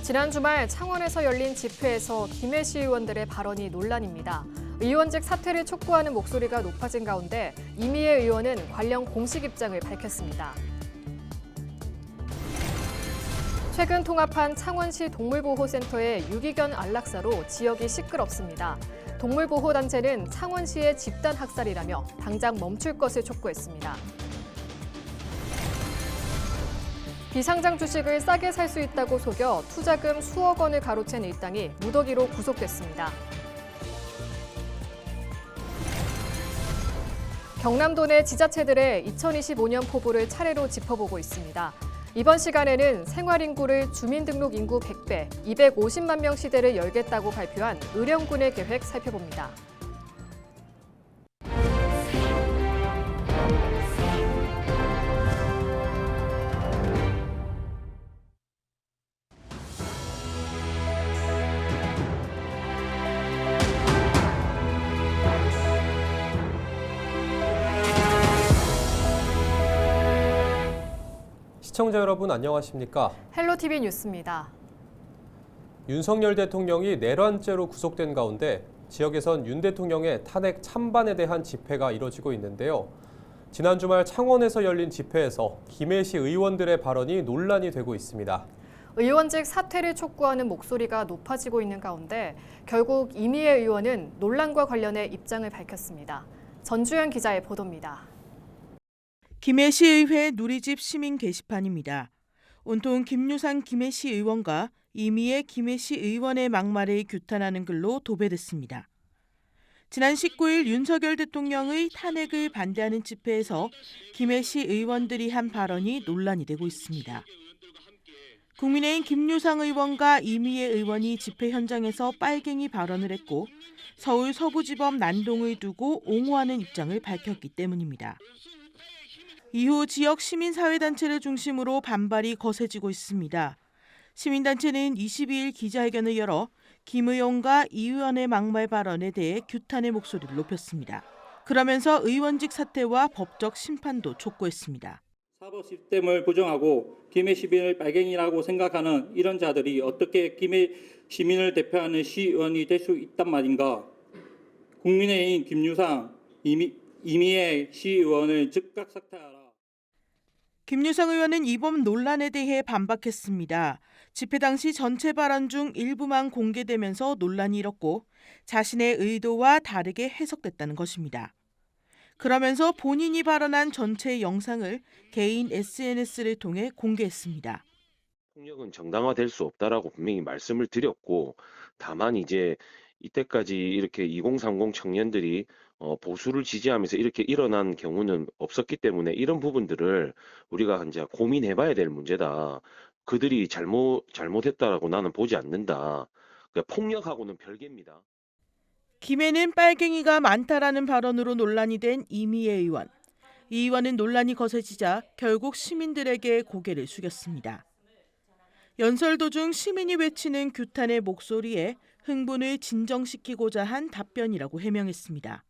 지난 주말 창원에서 열린 집회에서 김해시 의원들의 발언이 논란입니다. 의원직 사퇴를 촉구하는 목소리가 높아진 가운데 이미혜 의원은 관련 공식 입장을 밝혔습니다. 최근 통합한 창원시 동물보호센터의 유기견 안락사로 지역이 시끄럽습니다. 동물보호단체는 창원시의 집단 학살이라며 당장 멈출 것을 촉구했습니다. 비상장 주식을 싸게 살 수 있다고 속여 투자금 수억 원을 가로챈 일당이 무더기로 구속됐습니다. 경남도 내 지자체들의 2025년 포부를 차례로 짚어보고 있습니다. 이번 시간에는 생활인구를 주민등록인구 100배, 250만 명 시대를 열겠다고 발표한 의령군의 계획 살펴봅니다. 시청자 여러분 안녕하십니까? 헬로티비 뉴스입니다. 윤석열 대통령이 내란죄로 구속된 가운데 지역에선 윤 대통령의 탄핵 찬반에 대한 집회가 이뤄지고 있는데요. 지난 주말 창원에서 열린 집회에서 김해시 의원들의 발언이 논란이 되고 있습니다. 의원직 사퇴를 촉구하는 목소리가 높아지고 있는 가운데 결국 이미혜 의원은 논란과 관련해 입장을 밝혔습니다. 전주현 기자의 보도입니다. 김해시의회 누리집 시민 게시판입니다. 온통 김유상 김해시 의원과 이미혜 김해시 의원의 막말을 규탄하는 글로 도배됐습니다. 지난 19일 윤석열 대통령의 탄핵을 반대하는 집회에서 김해시 의원들이 한 발언이 논란이 되고 있습니다. 국민의힘 김유상 의원과 이미혜 의원이 집회 현장에서 빨갱이 발언을 했고 서울 서부지법 난동을 두고 옹호하는 입장을 밝혔기 때문입니다. 이후 지역 시민사회단체를 중심으로 반발이 거세지고 있습니다. 시민단체는 22일 기자회견을 열어 김 의원과 이 의원의 막말 발언에 대해 규탄의 목소리를 높였습니다. 그러면서 의원직 사퇴와 법적 심판도 촉구했습니다. 사법 시스템을 부정하고 김해 시민을 빨갱이라고 생각하는 이런 자들이 어떻게 김해 시민을 대표하는 시의원이 될 수 있단 말인가. 국민의힘 김유상, 이미혜 시의원을 즉각 사퇴하라. 김유상 의원은 이번 논란에 대해 반박했습니다. 집회 당시 전체 발언 중 일부만 공개되면서 논란이 일었고 자신의 의도와 다르게 해석됐다는 것입니다. 그러면서 본인이 발언한 전체 영상을 개인 SNS를 통해 공개했습니다. 폭력은 정당화될 수 없다라고 분명히 말씀을 드렸고, 다만 이제 이때까지 이렇게 2030 청년들이 보수를 지지하면서 이렇게 일어난 경우는 없었기 때문에 이런 부분들을 우리가 이제 고민해봐야 될 문제다. 그들이 잘못했다라고 나는 보지 않는다. 그러니까 폭력하고는 별개입니다. 김해는 빨갱이가 많다라는 발언으로 논란이 된 이미혜 의원. 이 의원은 논란이 거세지자 결국 시민들에게 고개를 숙였습니다. 연설 도중 시민이 외치는 규탄의 목소리에 흥분을 진정시키고자 한 답변이라고 해명했습니다.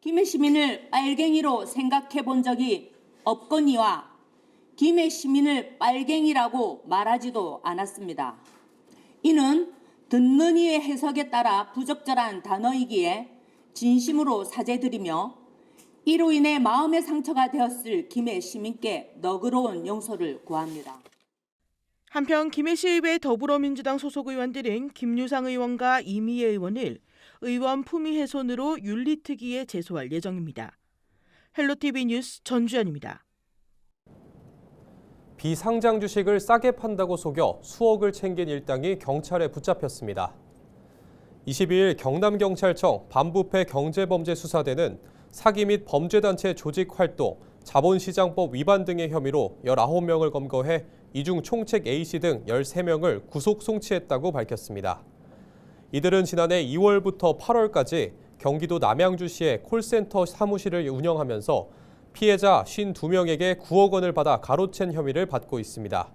김해 시민을 빨갱이로 생각해 본 적이 없거니와 김해 시민을 빨갱이라고 말하지도 않았습니다. 이는 듣는 이의 해석에 따라 부적절한 단어이기에 진심으로 사죄드리며 이로 인해 마음의 상처가 되었을 김해 시민께 너그러운 용서를 구합니다. 한편 김해시의회 더불어민주당 소속 의원들은 김유상 의원과 이미혜 의원을 의원 품위 훼손으로 윤리특위에 제소할 예정입니다. 헬로티비 뉴스 전주현입니다. 비상장 주식을 싸게 판다고 속여 수억을 챙긴 일당이 경찰에 붙잡혔습니다. 22일 경남경찰청 반부패 경제범죄수사대는 사기 및 범죄단체 조직활동, 자본시장법 위반 등의 혐의로 19명을 검거해 이 중 총책 A씨 등 13명을 구속 송치했다고 밝혔습니다. 이들은 지난해 2월부터 8월까지 경기도 남양주시의 콜센터 사무실을 운영하면서 피해자 52명에게 9억 원을 받아 가로챈 혐의를 받고 있습니다.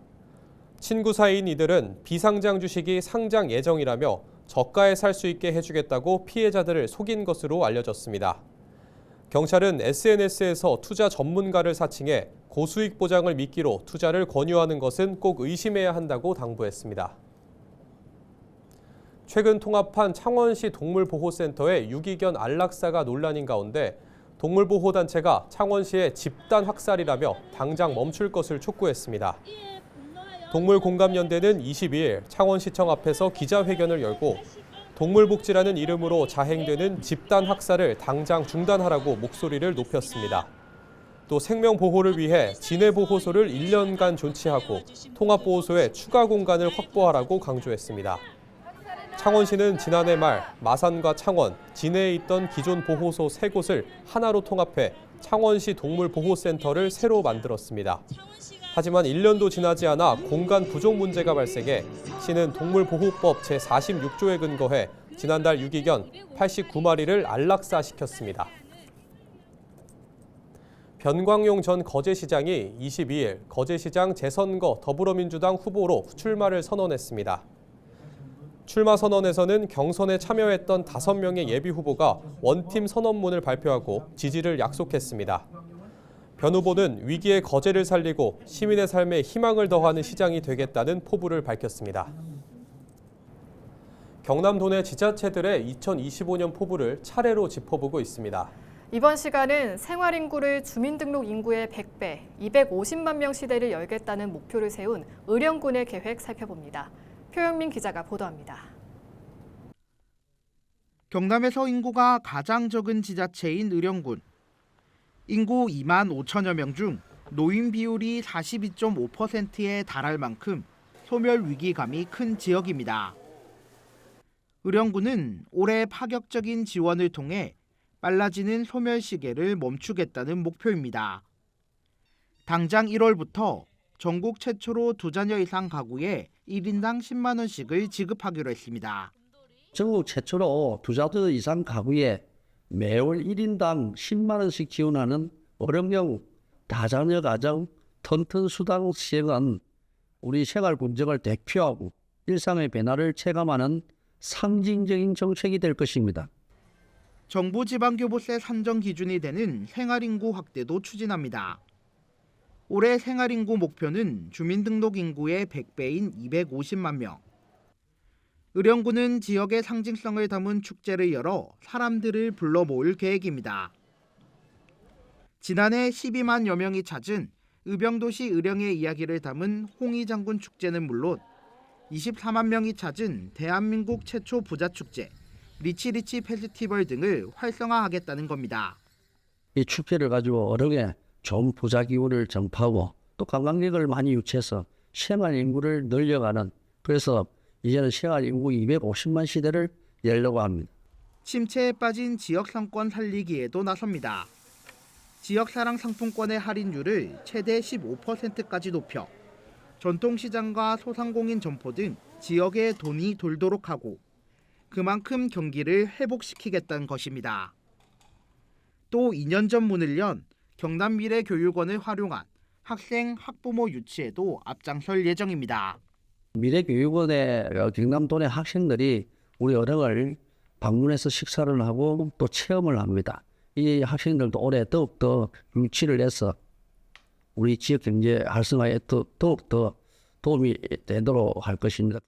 친구 사이인 이들은 비상장 주식이 상장 예정이라며 저가에 살 수 있게 해주겠다고 피해자들을 속인 것으로 알려졌습니다. 경찰은 SNS에서 투자 전문가를 사칭해 고수익 보장을 미끼로 투자를 권유하는 것은 꼭 의심해야 한다고 당부했습니다. 최근 통합한 창원시 동물보호센터의 유기견 안락사가 논란인 가운데 동물보호단체가 창원시의 집단 학살이라며 당장 멈출 것을 촉구했습니다. 동물공감연대는 22일 창원시청 앞에서 기자회견을 열고 동물복지라는 이름으로 자행되는 집단 학살을 당장 중단하라고 목소리를 높였습니다. 또 생명보호를 위해 진해보호소를 1년간 존치하고 통합보호소에 추가 공간을 확보하라고 강조했습니다. 창원시는 지난해 말 마산과 창원, 진해에 있던 기존 보호소 3곳을 하나로 통합해 창원시 동물보호센터를 새로 만들었습니다. 하지만 1년도 지나지 않아 공간 부족 문제가 발생해 시는 동물보호법 제46조에 근거해 지난달 유기견 89마리를 안락사시켰습니다. 변광용 전 거제시장이 22일 거제시장 재선거 더불어민주당 후보로 출마를 선언했습니다. 출마 선언에서는 경선에 참여했던 5명의 예비후보가 원팀 선언문을 발표하고 지지를 약속했습니다. 변 후보는 위기의 거제를 살리고 시민의 삶에 희망을 더하는 시장이 되겠다는 포부를 밝혔습니다. 경남 도내 지자체들의 2025년 포부를 차례로 짚어보고 있습니다. 이번 시간은 생활인구를 주민등록 인구의 100배, 250만 명 시대를 열겠다는 목표를 세운 의령군의 계획 살펴봅니다. 표영민 기자가 보도합니다. 경남에서 인구가 가장 적은 지자체인 의령군. 인구 2만 5천여 명 중 노인 비율이 42.5%에 달할 만큼 소멸 위기감이 큰 지역입니다. 의령군은 올해 파격적인 지원을 통해 빨라지는 소멸 시계를 멈추겠다는 목표입니다. 당장 1월부터 전국 최초로 2자녀 이상 가구에 1인당 10만 원씩을 지급하기로 했습니다. 전국 최초로 2자녀 이상 가구에 매월 1인당 10만 원씩 지원하는 어령형 다자녀 가정 튼튼 수당 시행은 우리 생활 분쟁을 대표하고 일상의 변화를 체감하는 상징적인 정책이 될 것입니다. 정부 지방교부세 산정 기준이 되는 생활인구 확대도 추진합니다. 올해 생활인구 목표는 주민등록 인구의 100배인 250만 명. 의령군은 지역의 상징성을 담은 축제를 열어 사람들을 불러 모을 계획입니다. 지난해 12만여 명이 찾은 의병도시 의령의 이야기를 담은 홍의장군 축제는 물론 24만 명이 찾은 대한민국 최초 부자축제 리치리치 페스티벌 등을 활성화하겠다는 겁니다. 이 축제를 가지고 어령에 좋은 부자 기운을 전파하고 또 관광객을 많이 유치해서 생활 인구를 늘려가는, 그래서 이제는 생활 인구 250만 시대를 열려고 합니다. 침체에 빠진 지역 상권 살리기에도 나섭니다. 지역사랑 상품권의 할인율을 최대 15%까지 높여 전통시장과 소상공인 점포 등 지역에 돈이 돌도록 하고 그만큼 경기를 회복시키겠다는 것입니다. 또 2년 전 문을 연 경남미래교육원을 활용한 학생, 학부모 유치에도 앞장설 예정입니다. 미래교육원의 경남도내 학생들이 우리 어령을 방문해서 식사를 하고 또 체험을 합니다. 이 학생들도 올해 더욱더 유치를 해서 우리 지역 경제 활성화에 더욱더 도움이 되도록 할 것입니다.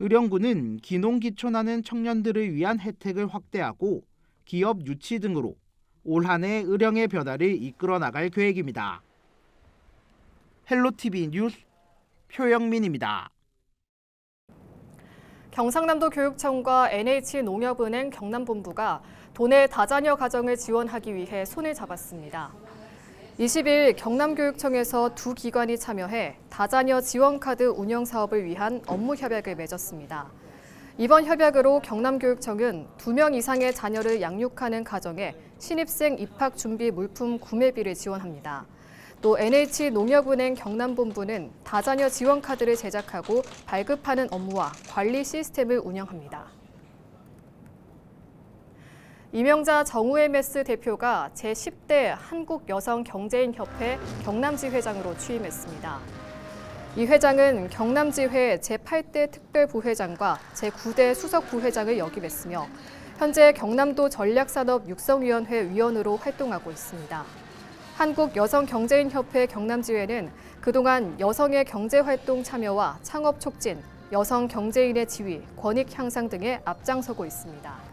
의령군은 기농기촌하는 청년들을 위한 혜택을 확대하고 기업 유치 등으로 올 한 해 의령의 변화를 이끌어 나갈 계획입니다. 헬로티비 뉴스 표영민입니다. 경상남도 교육청과 NH농협은행 경남본부가 도내 다자녀 가정을 지원하기 위해 손을 잡았습니다. 20일 경남교육청에서 두 기관이 참여해 다자녀 지원카드 운영 사업을 위한 업무 협약을 맺었습니다. 이번 협약으로 경남교육청은 2명 이상의 자녀를 양육하는 가정에 신입생 입학 준비 물품 구매비를 지원합니다. 또 NH농협은행 경남본부는 다자녀 지원카드를 제작하고 발급하는 업무와 관리 시스템을 운영합니다. 이명자 정우에메스 대표가 제10대 한국여성경제인협회 경남지회장으로 취임했습니다. 이 회장은 경남지회 제8대 특별부회장과 제9대 수석부회장을 역임했으며 현재 경남도 전략산업육성위원회 위원으로 활동하고 있습니다. 한국여성경제인협회 경남지회는 그동안 여성의 경제활동 참여와 창업 촉진, 여성 경제인의 지위, 권익 향상 등에 앞장서고 있습니다.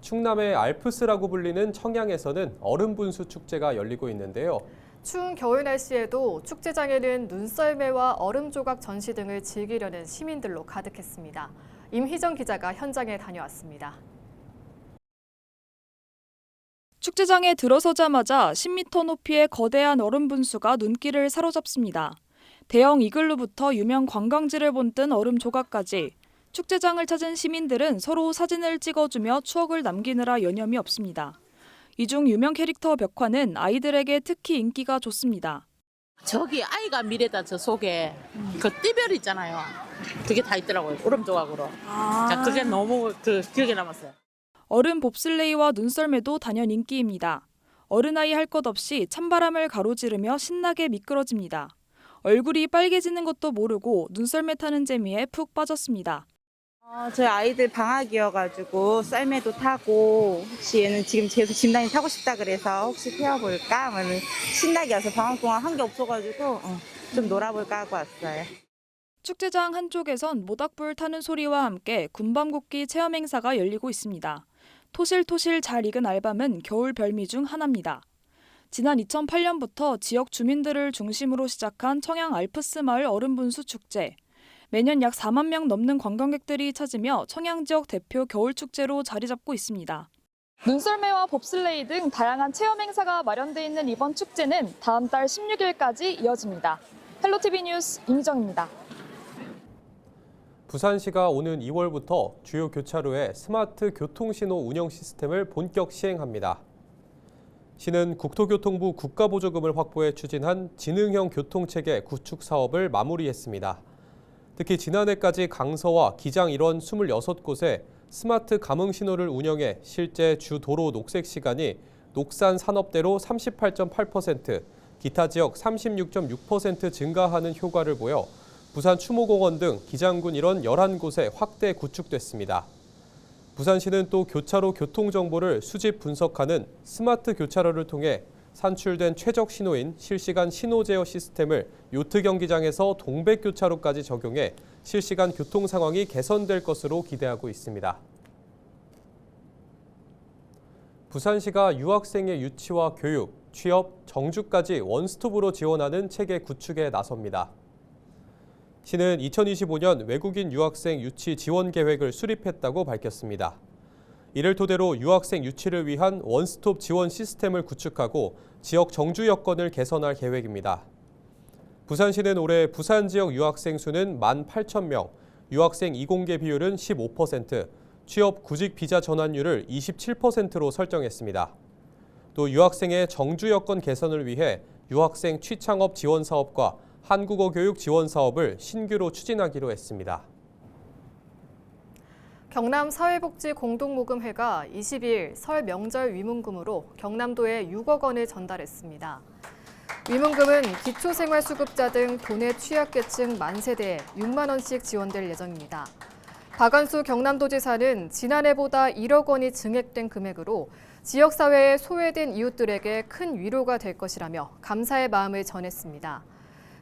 충남의 알프스라고 불리는 청양에서는 얼음 분수 축제가 열리고 있는데요. 추운 겨울 날씨에도 축제장에는 눈썰매와 얼음 조각 전시 등을 즐기려는 시민들로 가득했습니다. 임희정 기자가 현장에 다녀왔습니다. 축제장에 들어서자마자 10m 높이의 거대한 얼음 분수가 눈길을 사로잡습니다. 대형 이글루부터 유명 관광지를 본뜬 얼음 조각까지 축제장을 찾은 시민들은 서로 사진을 찍어주며 추억을 남기느라 여념이 없습니다. 이 중 유명 캐릭터 벽화는 아이들에게 특히 인기가 좋습니다. 저기 아이가 미래다 저 속에 그 띠별 있잖아요. 그게 다 있더라고요. 얼음 조각으로. 자, 그게 너무 기억에 남았어요. 얼음 봅슬레이와 눈썰매도 단연 인기입니다. 어른아이 할 것 없이 찬바람을 가로지르며 신나게 미끄러집니다. 얼굴이 빨개지는 것도 모르고 눈썰매 타는 재미에 푹 빠졌습니다. 저희 아이들 방학이어가지고 썰매도 타고 혹시 얘는 지금 계속 짐단이 타고 싶다 그래서 혹시 태워볼까 하면 신나게 와서 방학 동안 한 게 없어가지고 좀 놀아볼까 하고 왔어요. 축제장 한쪽에선 모닥불 타는 소리와 함께 군밤곡기 체험 행사가 열리고 있습니다. 토실토실 잘 익은 알밤은 겨울 별미 중 하나입니다. 지난 2008년부터 지역 주민들을 중심으로 시작한 청양 알프스 마을 얼음분수 축제. 매년 약 4만 명 넘는 관광객들이 찾으며 청양 지역 대표 겨울축제로 자리 잡고 있습니다. 눈썰매와 봅슬레이 등 다양한 체험 행사가 마련돼 있는 이번 축제는 다음 달 16일까지 이어집니다. 헬로티비 뉴스 임희정입니다. 부산시가 오는 2월부터 주요 교차로에 스마트 교통신호 운영 시스템을 본격 시행합니다. 시는 국토교통부 국가보조금을 확보해 추진한 지능형 교통체계 구축 사업을 마무리했습니다. 특히 지난해까지 강서와 기장 일원 26곳에 스마트 감응 신호를 운영해 실제 주 도로 녹색 시간이 녹산 산업대로 38.8%, 기타 지역 36.6% 증가하는 효과를 보여 부산 추모공원 등 기장군 일원 11곳에 확대 구축됐습니다. 부산시는 또 교차로 교통정보를 수집 분석하는 스마트 교차로를 통해 산출된 최적 신호인 실시간 신호 제어 시스템을 요트 경기장에서 동백교차로까지 적용해 실시간 교통 상황이 개선될 것으로 기대하고 있습니다. 부산시가 유학생의 유치와 교육, 취업, 정주까지 원스톱으로 지원하는 체계 구축에 나섭니다. 시는 2025년 외국인 유학생 유치 지원 계획을 수립했다고 밝혔습니다. 이를 토대로 유학생 유치를 위한 원스톱 지원 시스템을 구축하고 지역 정주 여건을 개선할 계획입니다. 부산시는 올해 부산 지역 유학생 수는 18,000명, 유학생 이공계 비율은 15%, 취업 구직 비자 전환율을 27%로 설정했습니다. 또 유학생의 정주 여건 개선을 위해 유학생 취창업 지원 사업과 한국어 교육 지원 사업을 신규로 추진하기로 했습니다. 경남 사회복지공동모금회가 22일 설 명절 위문금으로 경남도에 6억 원을 전달했습니다. 위문금은 기초생활수급자 등 돈의 취약계층 만 세대에 6만 원씩 지원될 예정입니다. 박완수 경남도지사는 지난해보다 1억 원이 증액된 금액으로 지역사회의 소외된 이웃들에게 큰 위로가 될 것이라며 감사의 마음을 전했습니다.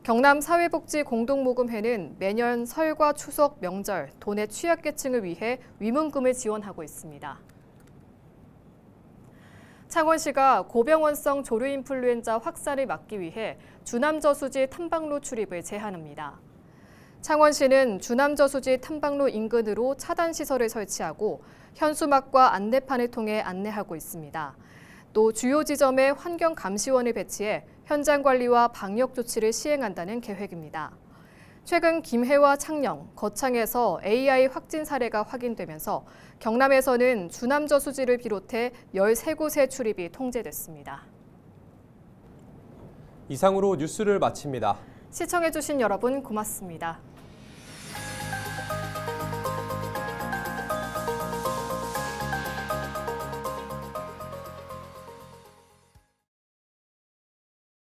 경남 사회복지공동모금회는 매년 설과 추석, 명절, 돈의 취약계층을 위해 위문금을 지원하고 있습니다. 창원시가 고병원성 조류인플루엔자 확산을 막기 위해 주남저수지 탐방로 출입을 제한합니다. 창원시는 주남저수지 탐방로 인근으로 차단시설을 설치하고 현수막과 안내판을 통해 안내하고 있습니다. 또 주요 지점에 환경감시원을 배치해 현장 관리와 방역 조치를 시행한다는 계획입니다. 최근 김해와 창녕, 거창에서 AI 확진 사례가 확인되면서 경남에서는 주남저수지를 비롯해 13곳의 출입이 통제됐습니다. 이상으로 뉴스를 마칩니다. 시청해주신 여러분 고맙습니다.